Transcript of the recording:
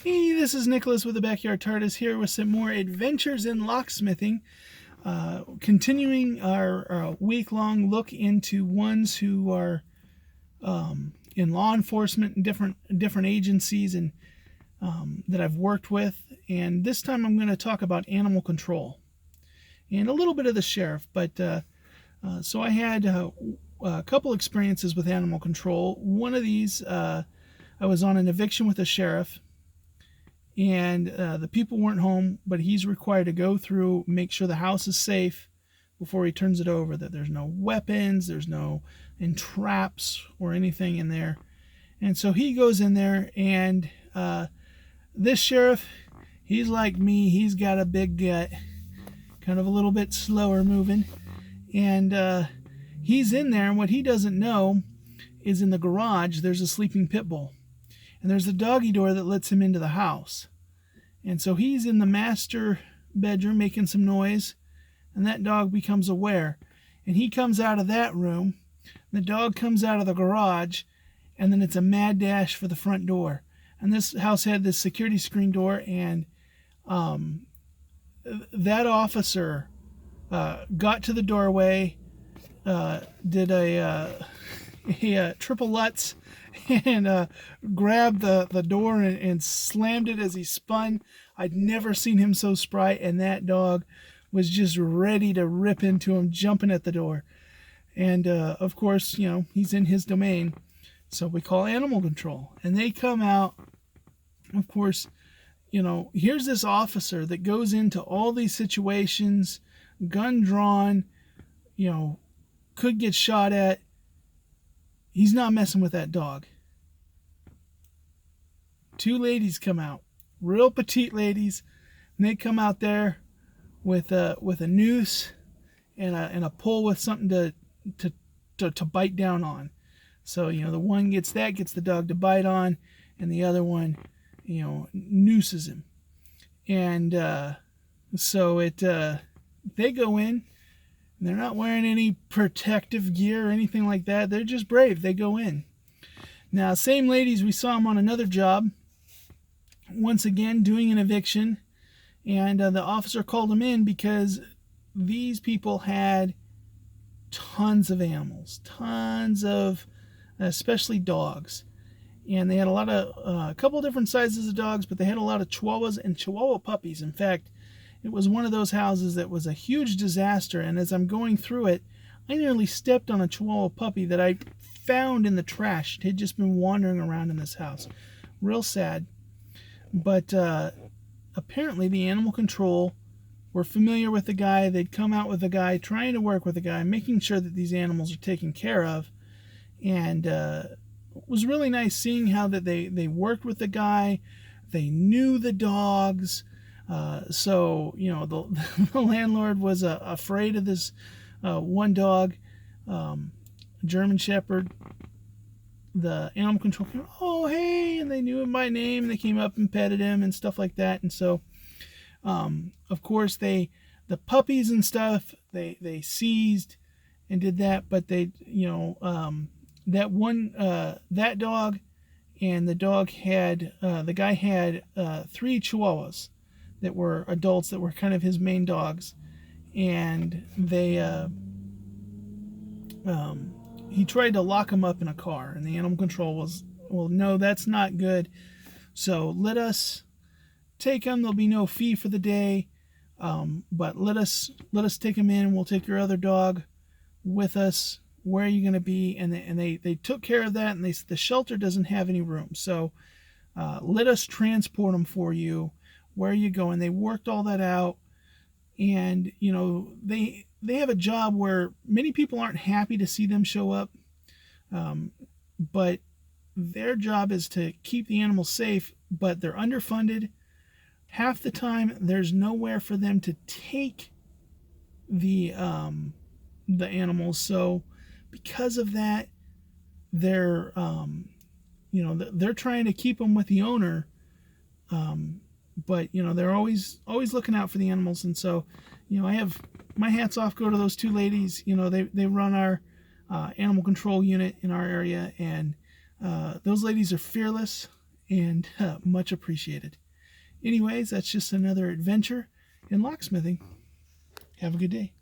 Hey, this is Nicholas with the Backyard TARDIS here with some more adventures in locksmithing. Continuing our week-long look into ones who are in law enforcement and different agencies and that I've worked with. And this time I'm going to talk about animal control and a little bit of the sheriff. So I had a couple experiences with animal control. One of these, I was on an eviction with a sheriff. And the people weren't home, but he's required to go through, make sure the house is safe before he turns it over, that there's no weapons, there's no traps or anything in there. And so he goes in there, and this sheriff, he's like me, he's got a big gut, kind of a little bit slower moving. And he's in there, and what he doesn't know is in the garage there's a sleeping pit bull. And there's a doggy door that lets him into the house. And so he's in the master bedroom making some noise, and that dog becomes aware. And he comes out of that room, the dog comes out of the garage, and then it's a mad dash for the front door. And this house had this security screen door, and that officer got to the doorway, did a triple Lutz, and grabbed the door and slammed it as he spun. I'd never seen him so spry, and that dog was just ready to rip into him, jumping at the door. And of course, he's in his domain, so we call animal control. And they come out, of course, here's this officer that goes into all these situations, gun drawn, could get shot at. He's not messing with that dog. Two ladies come out, real petite ladies, and they come out there with a noose and a pole with something to bite down on. So the one gets the dog to bite on, and the other one nooses him. And so they go in. They're not wearing any protective gear or anything like that. They're just brave. They go in. Now, same ladies, we saw them on another job, once again doing an eviction, and the officer called them in because these people had tons of animals, especially dogs. And they had a couple different sizes of dogs, but they had a lot of Chihuahuas and Chihuahua puppies. In fact, it was one of those houses that was a huge disaster, and as I'm going through it, I nearly stepped on a Chihuahua puppy that I found in the trash. It had just been wandering around in this house. Real sad. But apparently the animal control were familiar with the guy. They'd come out with the guy, trying to work with the guy, making sure that these animals are taken care of. And it was really nice seeing how that they worked with the guy. They knew the dogs. So the landlord was afraid of this one dog, German Shepherd. The animal control came, oh hey, and they knew him by name. They came up and petted him and stuff like that. And so, of course, the puppies and stuff they seized and did that. But that dog, and the dog had the guy had 3 Chihuahuas that were adults that were kind of his main dogs, and he tried to lock them up in a car, and the animal control was, well, no, that's not good. So let us take them. There'll be no fee for the day, but let us take them in. We'll take your other dog with us. Where are you going to be? And they took care of that, and they said the shelter doesn't have any room, so let us transport them for you. Where are you going? They worked all that out, and they have a job where many people aren't happy to see them show up, but their job is to keep the animals safe, but they're underfunded. Half the time there's nowhere for them to take the animals, so because of that, they're they're trying to keep them with the owner, but they're always looking out for the animals. And so I have my hats off go to those two ladies. They run our animal control unit in our area, and those ladies are fearless, and much appreciated. Anyways, that's just another adventure in locksmithing. Have a good day.